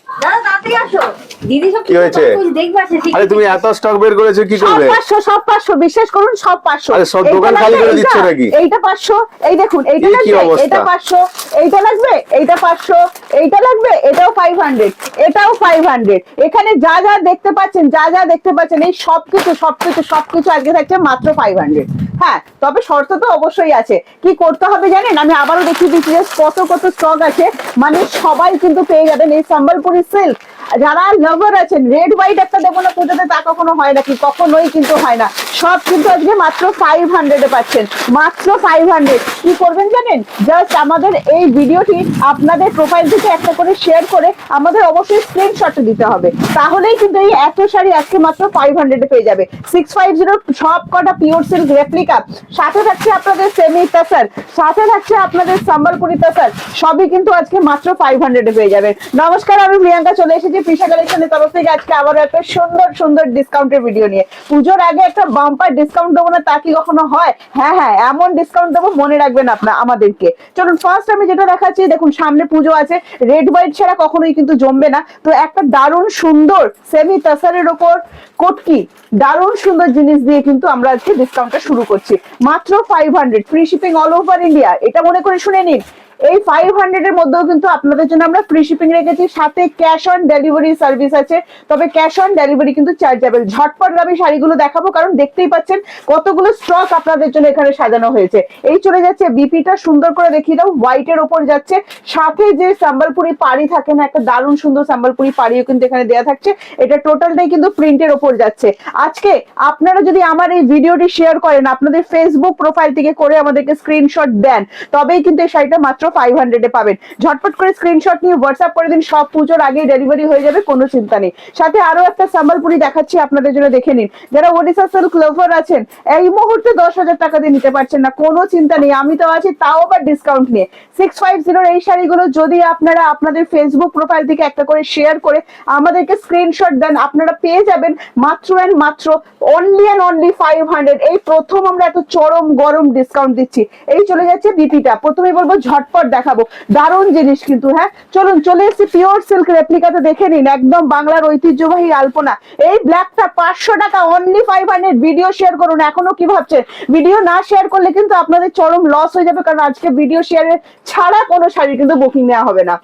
দাদা তাড়াতাড়ি আসো, দিদি সব কি হয়েছে? দেখবে আসে। আরে তুমি এত স্টক বের করেছো কি করবে? সব 500 বিশ্বাস করুন, সব 500। আরে সব দোকান খালি করে দিচ্ছ নাকি? এইটা 500, এই দেখুন এইটা এই কি লাগবে, অবস্থা? এটা 500, এইটা লাগবে, এইটা 500, এইটা লাগবে, এটাও 500, এটাও 500। এখানে যা যা দেখতে পাচ্ছেন, যা যা দেখতে পাচ্ছেন, এই সবকিছু আজকে থাকছে মাত্র 500। হ্যাঁ, তবে শর্ত তো অবশ্যই আছে। কি করতে হবে জানেন? আমি আবারও দেখিয়ে দিচ্ছি যে কত কত স্টক আছে। মানে সবাই কিন্তু পেয়ে যাবেন এই সম্বলপুরি সিল্ক। যারা লাভার আছেন, রেড হোয়াইট একটা দেবো না পুজোতে, তা কখনো হয় নাকি? কখনোই কিন্তু হয় না। সব কিন্তু আজকে মাত্র 500 এ পাচ্ছেন, মাত্র 500। কি করবেন জানেন? জাস্ট আমাদের এই ভিডিওটি আপনাদের প্রোফাইল থেকে একটা করে শেয়ার করে আমাদের অবশ্যই স্ক্রিনশট দিতে হবে, তাহলেই কিন্তু এই এত শাড়ি আজকে মাত্র 500 এ পেয়ে যাবে। 650 সব কটা পিওর সিল্ক রেপ্লিকা, সাথে থাকছে আপনাদের সেমি তাসার, সাথে থাকছে আপনাদের সম্বলপুরি তাসার, সবই কিন্তু আজকে মাত্র 500 এ পেয়ে যাবে। নমস্কার, আমি প্রিয়াঙ্কা চলে এসেছি তৃষা কালেকশনের তরফ থেকে আজকে আবারও একটা সুন্দর সুন্দর ডিসকাউন্টের ভিডিও নিয়ে। পুজোর আগে একটা বাম্পার ডিসকাউন্ট দেবো না, তা কি কখনো হয়? হ্যাঁ হ্যাঁ, এমন ডিসকাউন্ট দেবো, মনে রাখবেন আপনার আমাদেরকে। চলুন ফার্স্ট আমি যেটা দেখাচ্ছি, দেখুন সামনে পুজো আছে, রেড হোয়াইট ছাড়া কখনোই কিন্তু জমবে না। তো একটা দারুণ সুন্দর সেমি তাসারের ওপর কোটকি, দারুণ সুন্দর জিনিস দিয়ে কিন্তু আমরা আজকে ডিসকাউন্টটা শুরু করছি মাত্র 500, free shipping all over India. এটা মনে করে শুনে নিন, এই 500 এর মধ্যেও কিন্তু আপনাদের জন্য আমরা ফ্রি শিপিং রেখেছি, সাথে ক্যাশ অন ডেলিভারি সার্ভিস আছে। তবে ক্যাশ অন ডেলিভারি কিন্তু চার্জেবল। ঝটপট আমি শাড়িগুলো দেখাবো, কারণ দেখতেই পাচ্ছেন কতগুলো স্টক আপনাদের জন্য এখানে সাজানো হয়েছে। এই চলে যাচ্ছে বিপিটা, সুন্দর করে দেখিয়ে দাও, হোয়াইটের ওপর যাচ্ছে, সাথে যে সম্বলপুরি পাড়ি থাকে না, একটা দারুণ সুন্দর সম্বলপুরি পাড়িও কিন্তু এখানে দেওয়া থাকছে। এটা টোটালটাই কিন্তু প্রিন্টের ওপর যাচ্ছে। আজকে আপনারা যদি আমার এই ভিডিওটি শেয়ার করেন, আপনাদের ফেসবুক প্রোফাইল থেকে করে আমাদেরকে স্ক্রিনশট দেন, তবেই কিন্তু এই শাড়িটা মাত্র 500 এ পাবেন। ঝটপট করে স্ক্রিনশট নিয়ে হোয়াটসঅ্যাপ করে দিন, সব পুজোর আগেই ডেলিভারি হয়ে যাবে, কোনো চিন্তা নেই। সাথে আরো একটা সম্বলপুরি দেখাচ্ছি আপনাদের জন্য, দেখে নিন। যারা ওড়িশা সিল্ক লাভার আছেন, এই মুহূর্তে 10,000 টাকা দিয়ে নিতে পারছেন না, কোনো চিন্তা নেই, আমি তো আছি, তাও আবার ডিসকাউন্ট নিয়ে। 650 এই শাড়িগুলো যদি আপনারা আপনাদের ফেসবুক প্রোফাইল থেকে একটা করে শেয়ার করে আমাদেরকে স্ক্রিনশট দেন, আপনারা পেয়ে যাবেন মাত্র এন্ড মাত্র অনলি 500। এই প্রথম আমরা এত চরম গরম ডিসকাউন্ট দিচ্ছি। এই চলে যাচ্ছে বিপিটা, প্রথমে বলবো ঝটপট দেখাবো, দারুণ জিনিস কিন্তু। হ্যাঁ, চলুন চলে এসেছি পিওর সিল্ক রেপ্লিকাতে, দেখে নিন, একদম বাংলার ঐতিহ্যবাহী আলপনা। এই ব্ল্যাকটা 500 টাকা, অনলি 500। ভিডিও শেয়ার করুন। এখনো কি ভাবছেন? ভিডিও না শেয়ার করলে কিন্তু আপনাদের চরম লস হয়ে যাবে, কারণ আজকে ভিডিও শেয়ারের ছাড়া কোনো শাড়ি কিন্তু বুকিং নেওয়া হবে না।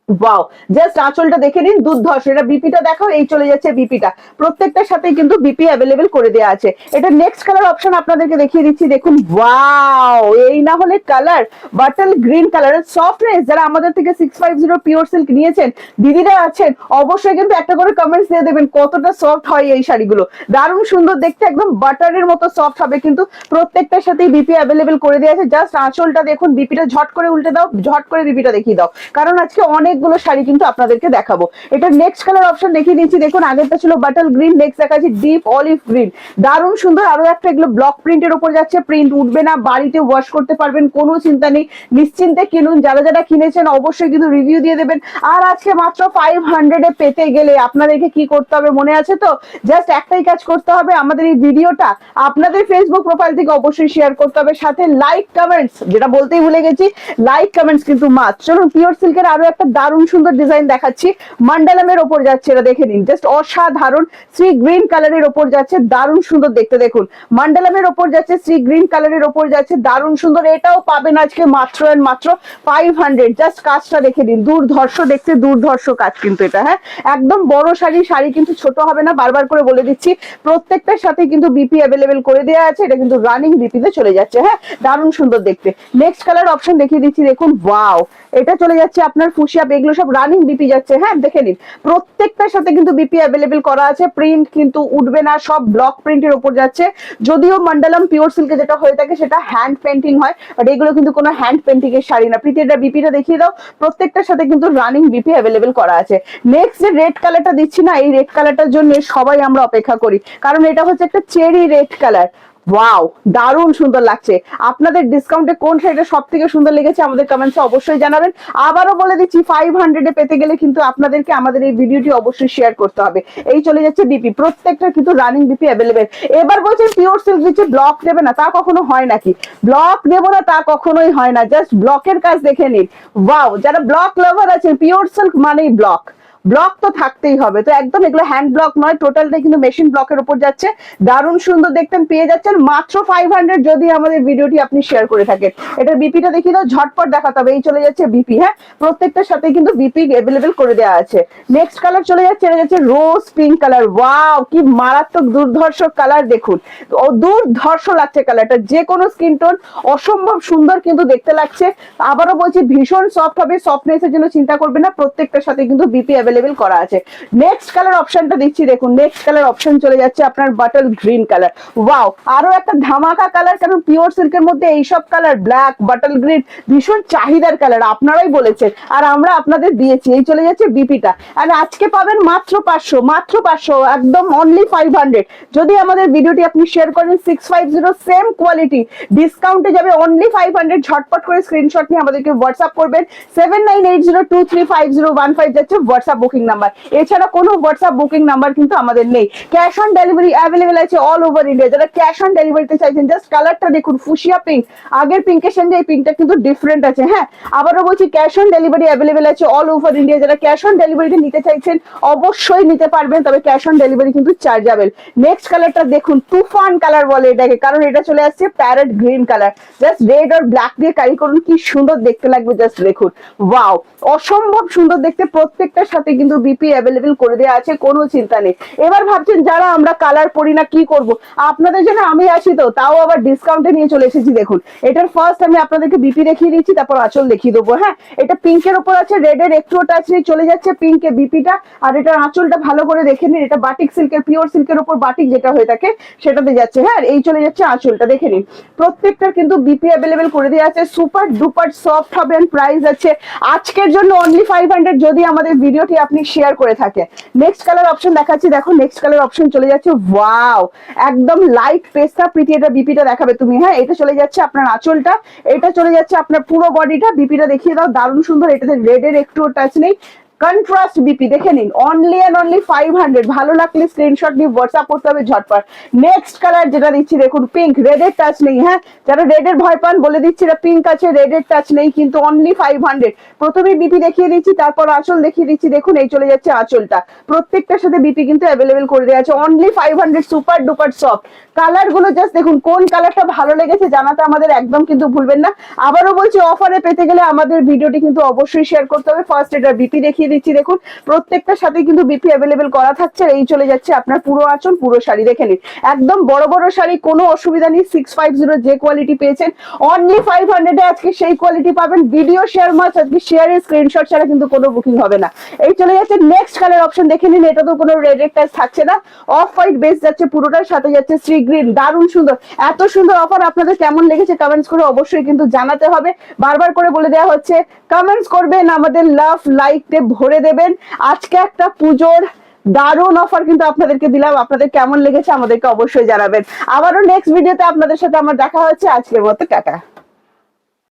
ওয়াও, জাস্ট আঁচলটা দেখে নিন, দুর্ধর্ষ। এটা বিপিটা দেখাও, এই চলে যাচ্ছে বিপিটা, প্রত্যেকটার সাথে কিন্তু বিপি অ্যাভেলেবেল করে দেওয়া আছে। এটা নেক্সট কালার অপশন আপনাদেরকে দেখিয়ে দিচ্ছি, দেখুন। ওয়াও, এই না হলে কালার, বাটল গ্রিন কালারের সফটনেস। যারা আমাদের থেকে 650 পিওর সিল্ক নিয়েছেন, দিদিরা আছেন, অবশ্যই কিন্তু একটা করে কমেন্টস দিয়ে দেবেন কতটা সফট হয় এই শাড়িগুলো। দারুণ সুন্দর দেখতে, একদম বাটারের মতো সফট হবে, কিন্তু প্রত্যেকটার সাথেই বিপি অ্যাভেলেবেল করে দেওয়া আছে। জাস্ট আঁচলটা দেখুন, বিপিটা ঝট করে উল্টে দাও, ঝট করে বিপিটা দেখিয়ে দাও, কারণ আজকে অনেকগুলো শাড়ি কিন্তু আপনাদেরকে দেখাবো। এটা নেক্সট কালার অপশন দেখিয়ে দিচ্ছি, দেখুন। আগেরটা ছিল বাটল গ্রিন, নেক্সট দেখাচ্ছি ডিপ অলিভ গ্রিন, দারুণ সুন্দর। আরো একটা, এগুলো ব্লক প্রিন্টের উপর যাচ্ছে, প্রিন্ট উঠবে না, বাড়িতে ওয়াশ করতে পারবেন, কোনো চিন্তা নেই, নিশ্চিন্তে কিনুন। যারা যারা কিনেছেন অবশ্যই কিন্তু রিভিউ দিয়ে দেবেন। আর আজকে মাত্র 500 এ পেতে গেলে আপনাদেরকে কি করতে হবে মনে আছে তো? জাস্ট একটাই কাজ করতে হবে, আমাদের এই ভিডিওটা আপনাদের ফেসবুক প্রোফাইল থেকে অবশ্যই শেয়ার করতে হবে, সাথে লাইক কমেন্টস, যেটা বলতেই ভুলে গেছি, লাইক কমেন্টস কিন্তু মাস্ট। চলুন পিওর সিল্কের আরো একটা দারুণ সুন্দর ডিজাইন দেখাচ্ছি, মান্ডালামের ওপর যাচ্ছে, এটা দেখে নিন, জাস্ট অসাধারণ। সি গ্রিন কালারের ওপর যাচ্ছে, দারুণ সুন্দর দেখতে, দেখুন। মান্ডালামের ওপর যাচ্ছে, সি গ্রিন কালারের ওপর যাচ্ছে, দারুণ সুন্দর। এটাও পাবেন আজকে মাত্র এন্ড মাত্র 500। জাস্ট কাজটা দেখে নিন, দুর্ধর্ষ দেখতে, দুর্ধর্ষ কাজ কিন্তু এটা। হ্যাঁ, একদম বড় শাড়ি, শাড়ি কিন্তু ছোট হবে না, বারবার করে বলে দিচ্ছি। প্রত্যেকটার সাথে কিন্তু বিপি অ্যাভেলেবেল করে দেওয়া আছে, এটা কিন্তু রানিং বিপিতে চলে যাচ্ছে। হ্যাঁ, দারুণ সুন্দর দেখতে। নেক্সট কালার অপশন দেখিয়ে দিচ্ছি, দেখুন। ওয়াও, এটা চলে যাচ্ছে আপনার ফুশিয়া, এগুলো সব রানিং বিপি যাচ্ছে। হ্যাঁ, দেখে নিন, প্রত্যেকটার সাথে কিন্তু বিপি অ্যাভেলেবেল করা আছে, প্রিন্ট কিন্তু উঠবে না, সব ব্লক প্রিন্টের উপর যাচ্ছে। যদিও মন্ডলম পিওর সিল্কে যেটা হয়ে থাকে সেটা হ্যান্ড পেন্টিং হয়, বাট এগুলো কিন্তু কোনো হ্যান্ড পেন্টিং এর শাড়ি না। প্রীতিটা বিপিটা দেখিয়ে দাও, প্রত্যেকটার সাথে কিন্তু রানিং বিপি অ্যাভেলেবেল করা আছে। নেক্সট যে রেড কালারটা দিচ্ছি না, এই রেড কালারটার জন্য সবাই আমরা অপেক্ষা করি, কারণ এটা হচ্ছে একটা চেরি রেড কালার। ওয়াও, দারুণ সুন্দর লাগছে। আপনাদের ডিসকাউন্টে কোন শাড়িটা সব থেকে সুন্দর লেগেছে আমাদের কমেন্টসে অবশ্যই জানাবেন। আবারও বলে দিচ্ছি, 500 এ পেতে গেলে কিন্তু আপনাদেরকে আমাদের এই ভিডিওটি অবশ্যই শেয়ার করতে হবে। এই চলে যাচ্ছে বিপি, প্রত্যেকটা কিন্তু রানিং বিপি অ্যাভেলেবেল। এবার বলছেন পিওর সিল্ক দিচ্ছে, ব্লক নেবে না, তা কখনো হয় নাকি? ব্লক নেবো না তা কখনোই হয় না, জাস্ট ব্লকের কাজ দেখে নিন। ওয়াও, যারা ব্লক লাভার আছেন, পিওর সিল্ক মানেই ব্লক। ব্লক তো থাকতেই হবে। তো একদম এগুলো হ্যান্ড ব্লক নয়, টোটালটাই কিন্তু মেশিন ব্লকের উপর যাচ্ছে। দারুণ সুন্দর দেখতেন, পেয়ে যাচ্ছেন মাত্র 500 যদি আমাদের ভিডিওটি আপনি শেয়ার করে থাকেন। এটার বিপিটা দেখিয়ে দাও, ঝটপট দেখাতে হবে। এই চলে যাচ্ছে বিপি, হ্যাঁ প্রত্যেকটার সাথে কিন্তু বিপি অ্যাভেলেবেল করে দেওয়া আছে। নেক্সট কালার চলে যাচ্ছে, এটা যাচ্ছে রোজ পিঙ্ক কালার। ওয়াও কি মারাত্মক দুর্ধর্ষ কালার, দেখুন ও দুর্ধর্ষ লাগছে কালারটা, যে কোনো স্কিন টোন অসম্ভব সুন্দর কিন্তু দেখতে লাগছে। আবারও বলছি ভীষণ সফট হবে, সফটনেসের জন্য চিন্তা করবে না, প্রত্যেকটার সাথে কিন্তু বিপি অ্যাভেলেবেল করা আছে। নেক্সট কালার অপশনটা দিচ্ছি দেখুন, নেক্সট কালার অপশন চলে যাচ্ছে আপনার বাটল গ্রিন কালার। ওয়াও আরো একটা ধামাকা কালার, কারণ পিওর সিল্কের মধ্যে এইসব কালার ব্ল্যাক বাটল গ্রিন ভীষণ চাহিদার কালার, আপনারাই বলেছেন আর আমরা আপনাদের দিয়েছি। এই চলে যাচ্ছে বিপিটা, আর আজকে পাবেন মাত্র 500, মাত্র 500, একদম অনলি 500 যদি আমাদের ভিডিওটি আপনি শেয়ার করেন। 650 সেম কোয়ালিটি ডিসকাউন্টে যাবে অনলি 500। ঝটপট করে স্ক্রিনশট নিয়ে আমাদেরকে হোয়াটসঅ্যাপ করবেন। 7980235015 যাচ্ছে হোয়াটসঅ্যাপ বুকিং নাম্বার। এছাড়া কোনো হোয়াটসঅ্যাপ বুকিং নাম্বার কিন্তু আমাদের নেই। ক্যাশ অন ডেলিভারি অ্যাভেলেবেল আছে অল ওভার ইন্ডিয়া। যারা ক্যাশ অন ডেলিভারিতে চাইছেন, জাস্ট কালারটা দেখুন, ফুশিয়া পিঙ্ক, আগের পিঙ্কের সঙ্গে এই পিঙ্কটা কিন্তু ডিফারেন্ট আছে। হ্যাঁ আবারও বলছি ক্যাশ অন ডেলিভারি অ্যাভেলেবেল আছে অল ওভার ইন্ডিয়া। যারা ক্যাশ অন ডেলিভারিতে নিতে চাইছেন অবশ্যই নিতে পারবেন, তবে ক্যাশ অন ডেলিভারি কিন্তু চার্জেবল। নেক্সট কালারটা দেখুন, তুফান কালার বলে এটাকে, কারণ এটা চলে আসছে parrot green colour. Just red আর ব্ল্যাক দিয়ে ক্যারি করুন, কি সুন্দর দেখতে লাগবে, জাস্ট দেখুন। ওয়াও অসম্ভব সুন্দর দেখতে, প্রত্যেকটার সাথে কিন্তু বিপি অ্যাভেলেবেল করে দেওয়া আছে, কোনো চিন্তা নেই। এবার ভাবছেন যারা আমরা কালার পরি না কি করব, আপনাদের জন্য আমি আসি তো, তাও আবার ডিসকাউন্টে নিয়ে চলে এসেছি। দেখুন এটার ফার্স্ট আমি আপনাদেরকে বিপি দেখিয়ে দিচ্ছি, তারপর আঁচল দেখিয়ে দেবো। হ্যাঁ এটা পিঙ্কের উপর আছে, রেডের একটুও টাচ নেই, চলে যাচ্ছে পিঙ্কে বিপিটা। আর এটার আঁচলটা ভালো করে দেখে নিন, এটা বাটিক সিল্কের, পিওর সিল্কের উপর বাটিক যেটা হয়ে থাকে সেটাতে যাচ্ছে। হ্যাঁ এই চলে যাচ্ছে আঁচলটা, দেখে নিন। প্রত্যেকটার কিন্তু বিপি অ্যাভেলেবেল করে দেওয়া আছে, সুপার ডুপার সফট হবে। প্রাইস আছে আজকের জন্য অনলি 500 যদি আমাদের ভিডিওটি আপনি শেয়ার করে থাকেন। নেক্সট কালার অপশন দেখাচ্ছি, দেখো নেক্সট কালার অপশন চলে যাচ্ছে। ওয়াও একদম লাইট পেস্তা প্রীতি, এটা বিপিটা দেখাবে তুমি। হ্যাঁ এটা চলে যাচ্ছে আপনার আঁচলটা, এটা চলে যাচ্ছে আপনার পুরো বডিটা। বিপিটা দেখিয়ে দাও, দারুণ সুন্দর, এটাতে রেডের একটুও টাচ নেই, কন্ট্রাস্ট বিপি দেখে নিন। অনলি এন্ড অনলি 500, ভালো লাগলে স্ক্রিনশট নিয়ে হোয়াটসঅ্যাপ করতে হবে ঝটপট। নেক্সট কালার যেটা দিচ্ছি দেখুন, পিঙ্ক, রেডের টাচ নেই। হ্যাঁ যারা রেডের ভয় পান বলে দিচ্ছি, এটা পিঙ্ক আছে, রেডের টাচ নেই, কিন্তু অনলি 500। প্রথমে বিপি দেখিয়ে দিচ্ছি, তারপর আঁচল দেখিয়ে দিচ্ছি। দেখুন এই চলে যাচ্ছে আঁচলটা, প্রত্যেকটার সাথে বিপি কিন্তু অ্যাভেলেবেল করে দেওয়া আছে only 500। Super duper soft colour গুলো, জাস্ট দেখুন কোন কালারটা ভালো লেগেছে জানাতে আমাদের একদম কিন্তু ভুলবেন না। আবারও বলছি অফারে পেতে গেলে আমাদের ভিডিওটি কিন্তু অবশ্যই শেয়ার করতে হবে। ফার্স্ট এটা বিপি দেখিয়ে দিচ্ছি, দেখুন প্রত্যেকটার সাথে কিন্তু বিপি অ্যাভেলেবেল করা থাকছে। এই চলে যাচ্ছে আপনার পুরো আঁচল, পুরো শাড়ি দেখে নিন, একদম বড় বড় শাড়ি, কোনো অসুবিধা নেই। 650 যে কোয়ালিটি পেয়েছেন অনলি 500 এ আজকে সেই কোয়ালিটি পাবেন। ভিডিও শেয়ার মাছ, আজকে শেয়ারের স্ক্রিনশট ছাড়া কিন্তু কোনো বুকিং হবে না। এই চলে যাচ্ছে নেক্সট কালার অপশন, দেখে নিন, এটা তো কোনো রেড টাচ থাকছে না, অফ হোয়াইট বেস যাচ্ছে পুরোটার সাথে যাচ্ছে সি গ্রিন, দারুণ সুন্দর। এত সুন্দর অফার আপনাদের কেমন লেগেছে কমেন্টস করে অবশ্যই কিন্তু জানাতে হবে। বারবার করে বলে দেওয়া হচ্ছে কমেন্টস করবেন, আমাদের লাভ লাইক দিয়ে ভরে দেবেন। আজকে একটা পুজোর দারুণ অফার কিন্তু আপনাদেরকে দিলাম, আপনাদের কেমন লেগেছে আমাদেরকে অবশ্যই জানাবেন। আবারও নেক্সট ভিডিওতে আপনাদের সাথে আমার দেখা হচ্ছে, আজকের মতো টাটা।